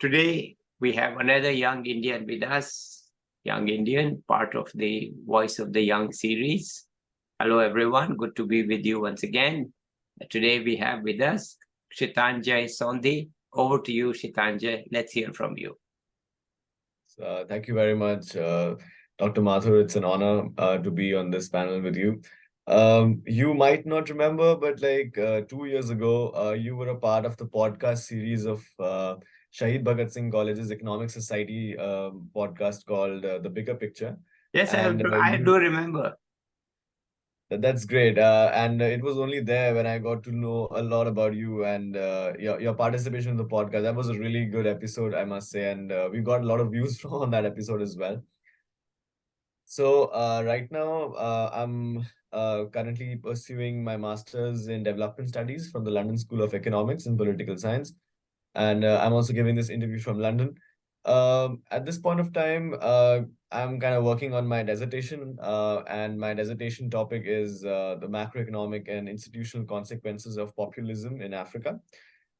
Today, we have another young Indian with us, young Indian, part of the Voice of the Young series. Hello, everyone. Good to be with you once again. Today, we have with us Kshitanjay Sondhi. Over to you, Kshitanjay. Let's hear from you. Thank you very much, Dr. Mathur. It's an honor to be on this panel with you. You might not remember, but 2 years ago, you were a part of the podcast series of Shahid Bhagat Singh College's Economic Society podcast called The Bigger Picture. Yes, I do remember. That's great. And it was only there when I got to know a lot about you and your participation in the podcast. That was a really good episode, I must say. And we got a lot of views from that episode as well. So right now, I'm currently pursuing my master's in development studies from the London School of Economics and Political Science. And I'm also giving this interview from London. At this point of time, I'm kind of working on my dissertation, and my dissertation topic is the macroeconomic and institutional consequences of populism in Africa.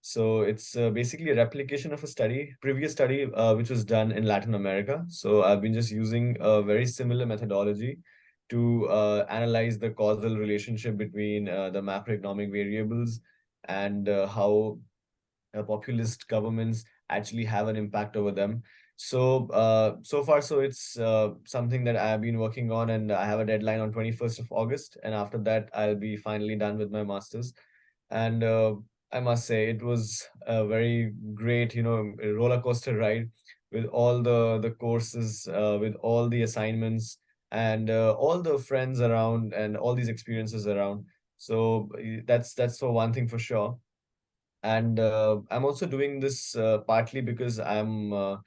So it's basically a replication of a previous study, which was done in Latin America. So I've been just using a very similar methodology to analyze the causal relationship between the macroeconomic variables and how populist governments actually have an impact over them. So so far, so it's something that I've been working on, and I have a deadline on 21st of August, and after that, I'll be finally done with my master's. And I must say, it was a very great, roller coaster ride with all the courses, with all the assignments, and all the friends around, and all these experiences around. So that's for one thing for sure. And I'm also doing this partly because I'm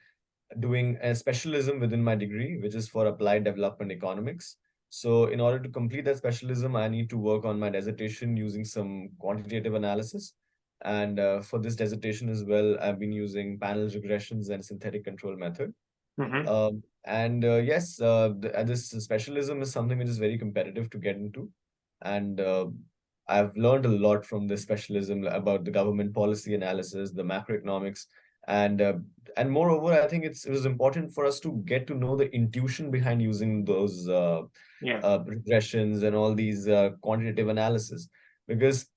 doing a specialism within my degree, which is for applied development economics. So in order to complete that specialism, I need to work on my dissertation using some quantitative analysis. And for this dissertation as well, I've been using panel regressions and synthetic control method. Mhm. And yes, this specialism is something which is very competitive to get into. And I've learned a lot from this specialism about the government policy analysis, the macroeconomics, and moreover, I think it was important for us to get to know the intuition behind using those Yeah. regressions and all these quantitative analysis, because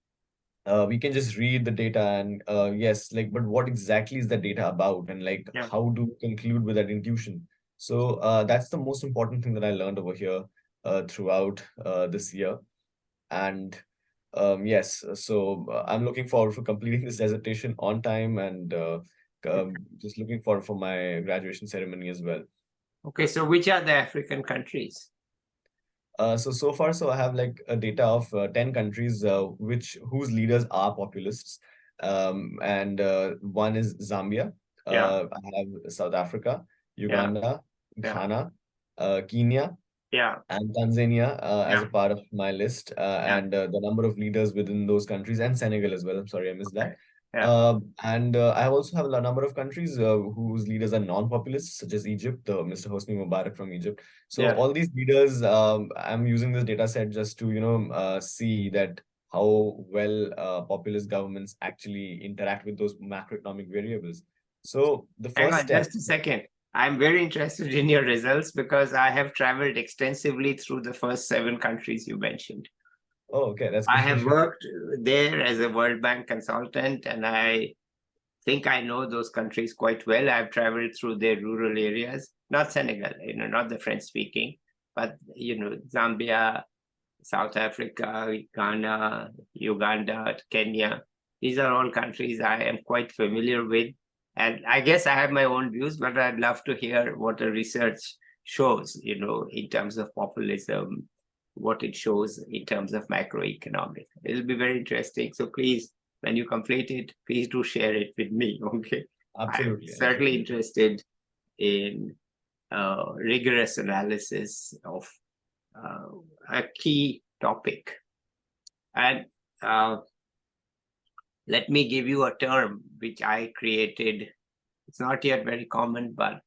we can just read the data and yes, but what exactly is the data about, and Yeah. how do we conclude with that intuition? So that's the most important thing that I learned over here throughout this year. And yes, so I'm looking forward for completing this dissertation on time, and just looking forward for my graduation ceremony as well. Okay, so which are the African countries? So far, so I have a data of 10 countries whose leaders are populists. And one is Zambia. Yeah, I have South Africa, yeah, Uganda, yeah, Ghana, Kenya, yeah, and Tanzania as yeah, a part of my list, yeah. and the number of leaders within those countries, and Senegal as well. I'm sorry, I missed Okay. that. Yeah. And I also have a number of countries whose leaders are non-populists, such as Egypt, Mr. Hosni Mubarak from Egypt. So Yeah. all these leaders, I'm using this data set just to, see that how well populist governments actually interact with those macroeconomic variables. So the Hang first on step. just a second. I'm very interested in your results because I have traveled extensively through the first 7 countries you mentioned. Oh, okay, that's I have great. worked there as a World Bank consultant, and I think I know those countries quite well. I've traveled through their rural areas, not Senegal, not the French speaking, but Zambia, South Africa, Ghana, Uganda, Kenya. These are all countries I am quite familiar with. And I guess I have my own views, but I'd love to hear what the research shows, in terms of populism, what it shows in terms of macroeconomic. It'll be very interesting. So please, when you complete it, please do share it with me. Okay. I'm Absolutely, certainly absolutely. interested in rigorous analysis of a key topic. And let me give you a term which I created. It's not yet very common, but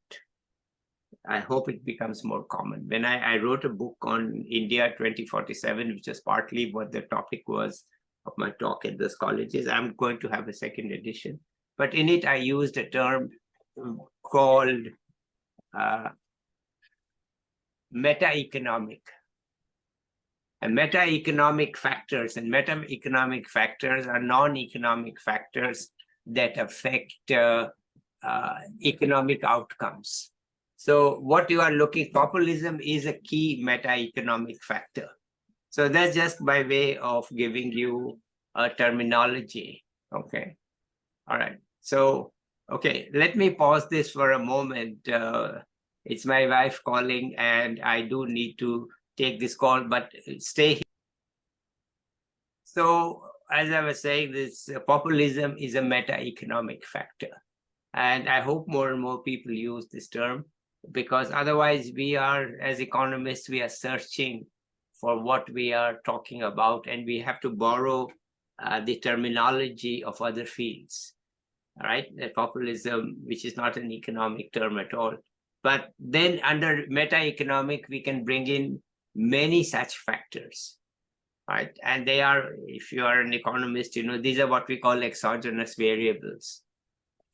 I hope it becomes more common. When I wrote a book on India 2047, which is partly what the topic was of my talk at those colleges, I'm going to have a second edition. But in it, I used a term called meta-economic. And meta-economic factors are non-economic factors that affect economic outcomes. So what you are looking, populism is a key meta-economic factor. So that's just by way of giving you a terminology. Okay. All right. So, okay, let me pause this for a moment. It's my wife calling, and I do need to take this call, but stay here. So, as I was saying, this populism is a meta-economic factor. And I hope more and more people use this term, because otherwise we are, as economists, we are searching for what we are talking about, and we have to borrow the terminology of other fields. All right, the populism, which is not an economic term at all. But then under meta-economic, we can bring in many such factors, right? And they are, if you are an economist, you know, these are what we call exogenous variables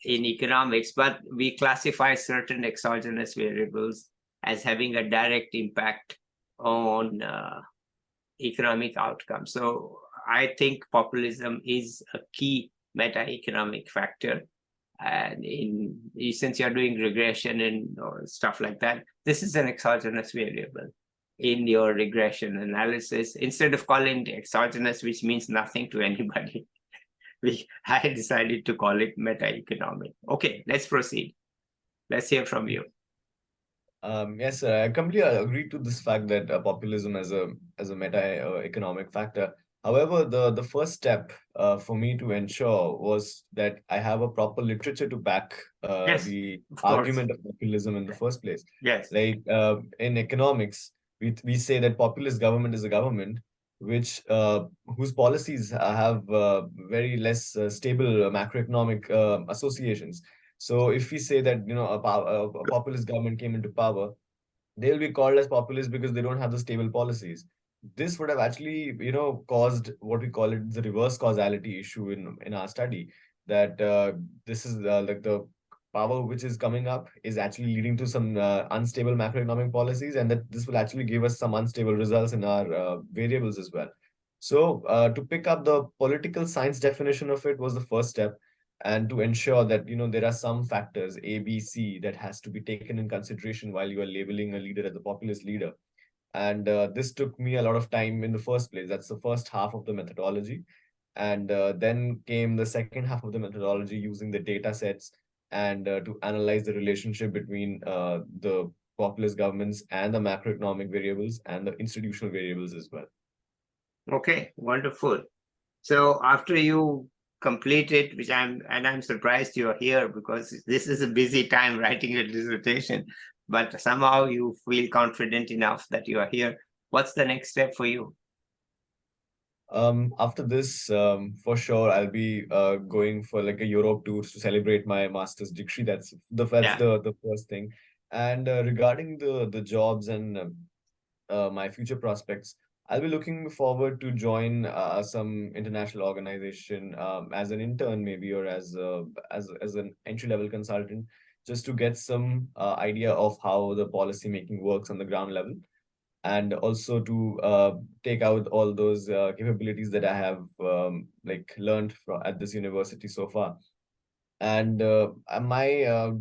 in economics, but we classify certain exogenous variables as having a direct impact on economic outcomes. So I think populism is a key meta-economic factor. And since you're doing regression and stuff like that, this is an exogenous variable in your regression analysis. Instead of calling it exogenous, which means nothing to anybody, I decided to call it meta-economic. Okay, let's proceed. Let's hear from you. Yes, sir. I completely agree to this fact that populism as a meta-economic factor. However, the first step for me to ensure was that I have a proper literature to back Yes, the of course. argument of populism in the first place. Yes. Like in economics, we say that populist government is a government which whose policies have very less stable macroeconomic associations. So if we say that a populist government came into power, they'll be called as populist because they don't have the stable policies. This would have actually caused what we call it the reverse causality issue in our study, that this is like the power which is coming up is actually leading to some unstable macroeconomic policies, and that this will actually give us some unstable results in our variables as well. So to pick up the political science definition of it was the first step, and to ensure that there are some factors A, B, C that has to be taken in consideration while you are labeling a leader as a populist leader. And this took me a lot of time in the first place. That's the first half of the methodology. And then came the second half of the methodology, using the data sets and to analyze the relationship between the populist governments and the macroeconomic variables and the institutional variables as well. Okay, wonderful. So after you complete it, I'm surprised you're here, because this is a busy time writing a dissertation, but somehow you feel confident enough that you are here. What's the next step for you? After this, for sure, I'll be going for like a Europe tour to celebrate my master's degree. That's the first thing. And regarding the jobs and my future prospects, I'll be looking forward to join some international organization as an intern, maybe, or as an entry-level consultant, just to get some idea of how the policy making works on the ground level, and also to take out all those capabilities that I have like learned at this university so far. And my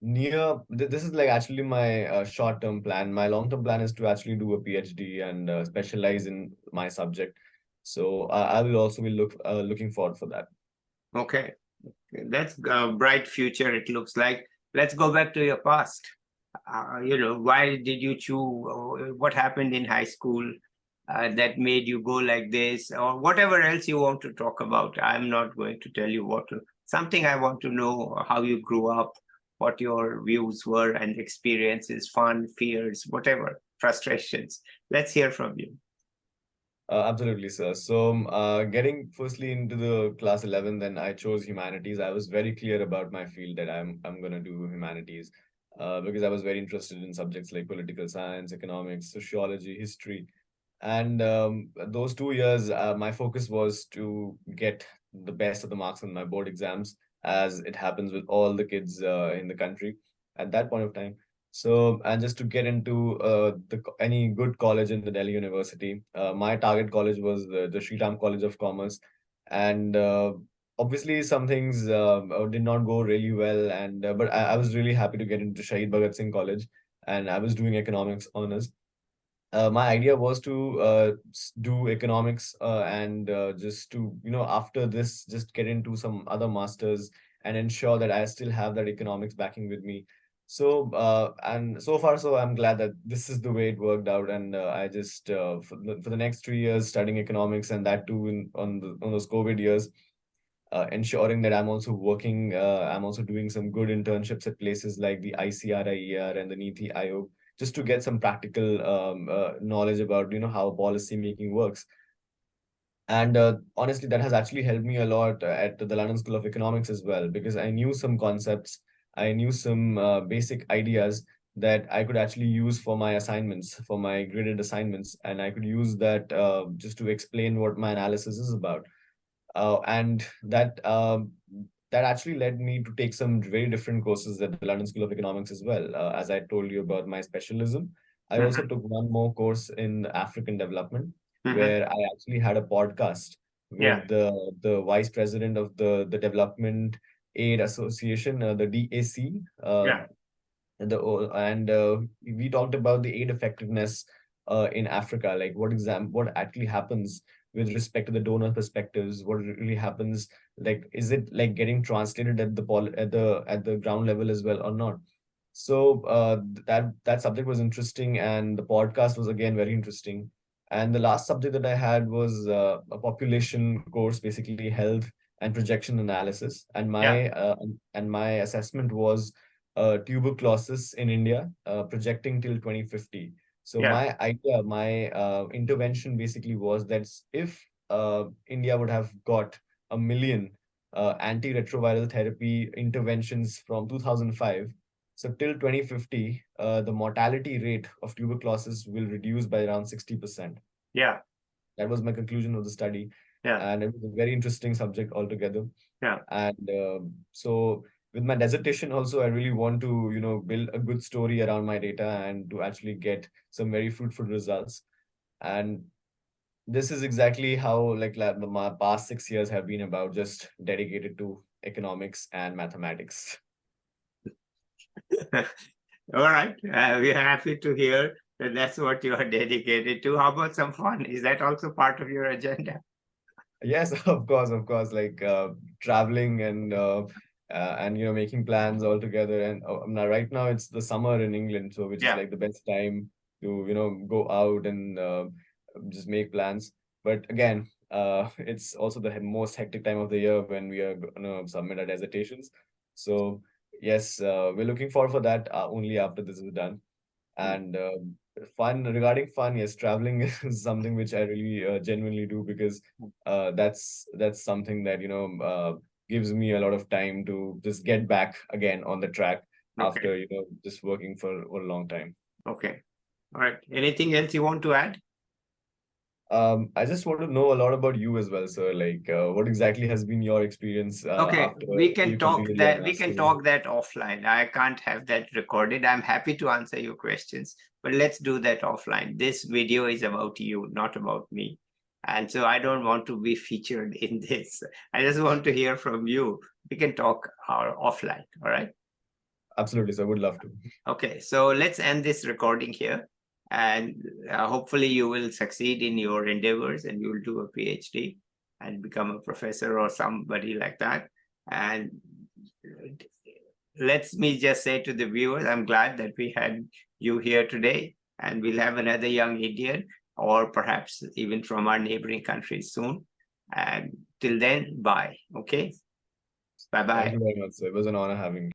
this is like actually my short-term plan. My long-term plan is to actually do a PhD and specialize in my subject. So I will also be looking forward for that. Okay, that's a bright future, it looks like. Let's go back to your past. Why did you choose? What happened in high school that made you go like this, or whatever else you want to talk about? I'm not going to tell you something I want to know: how you grew up, what your views were and experiences, fun, fears, whatever, frustrations. Let's hear from you. Absolutely, sir. So, getting firstly into the class 11, then I chose humanities. I was very clear about my field that I'm gonna do humanities, because I was very interested in subjects like political science, economics, sociology, history, and those 2 years, my focus was to get the best of the marks on my board exams as it happens with all the kids in the country at that point of time. So, and just to get into any good college in the Delhi University, my target college was the Sri Ram College of Commerce, and obviously some things did not go really well, and but I was really happy to get into Shahid Bhagat Singh College, and I was doing economics honors. My idea was to do economics and just to, after this, just get into some other masters and ensure that I still have that economics backing with me. So, and so far, so I'm glad that this is the way it worked out. And I just, for the next 3 years studying economics, and that too on those COVID years, ensuring that I'm also working, I'm also doing some good internships at places like the ICRIER and the Niti Aayog, just to get some practical knowledge about, how policy making works. And honestly, that has actually helped me a lot at the London School of Economics as well, because I knew some concepts, I knew some basic ideas that I could actually use for my assignments, for my graded assignments, and I could use that just to explain what my analysis is about. And that actually led me to take some very different courses at the London School of Economics as well. As I told you about my specialism, I also Mm-hmm. took one more course in African development, Mm-hmm. where I actually had a podcast Yeah. with the vice president of the Development Aid Association, the DAC, Yeah. and we talked about the aid effectiveness in Africa, like what actually happens with respect to the donor perspectives, what really happens, like is it like getting translated at the ground level as well or not? So that subject was interesting, and the podcast was again very interesting. And the last subject that I had was a population course, basically health and projection analysis. Yeah. And my assessment was tuberculosis in India, projecting till 2050. So Yeah. my intervention basically was that if India would have got 1 million antiretroviral therapy interventions from 2005, so till 2050, the mortality rate of tuberculosis will reduce by around 60%. Yeah. That was my conclusion of the study, Yeah. and it was a very interesting subject altogether. Yeah. And so with my dissertation also, I really want to, build a good story around my data and to actually get some very fruitful results. And this is exactly how my past 6 years have been about, just dedicated to economics and mathematics. All right. We're happy to hear that that's what you are dedicated to. How about some fun? Is that also part of your agenda? Yes, of course, like traveling and making plans all together. And now right now it's the summer in England, so which is Yeah. like the best time to go out and just make plans. But again, it's also the most hectic time of the year when we are gonna submit our dissertations. So yes, we're looking forward for that only after this is done. Mm. And regarding fun, yes, traveling is something which I really genuinely do, because that's something that gives me a lot of time to just get back again on the track Okay. after just working for a long time. Okay. All right. Anything else you want to add? I just want to know a lot about you as well, sir. Like, what exactly has been your experience Okay, after we can you talk completed your that we can master's? talk that offline. I can't have that recorded. I'm happy to answer your questions, but let's do that offline. This video is about you, not about me. And so I don't want to be featured in this. I just want to hear from you. We can talk offline. All right. Absolutely, sir. Would love to. Okay, so let's end this recording here. And hopefully you will succeed in your endeavors and you will do a PhD and become a professor or somebody like that. And let me just say to the viewers, I'm glad that we had you here today, and we'll have another young Indian or perhaps even from our neighboring countries soon. And till then, bye. Okay. Thank Bye-bye. you very much, sir. It was an honor having you.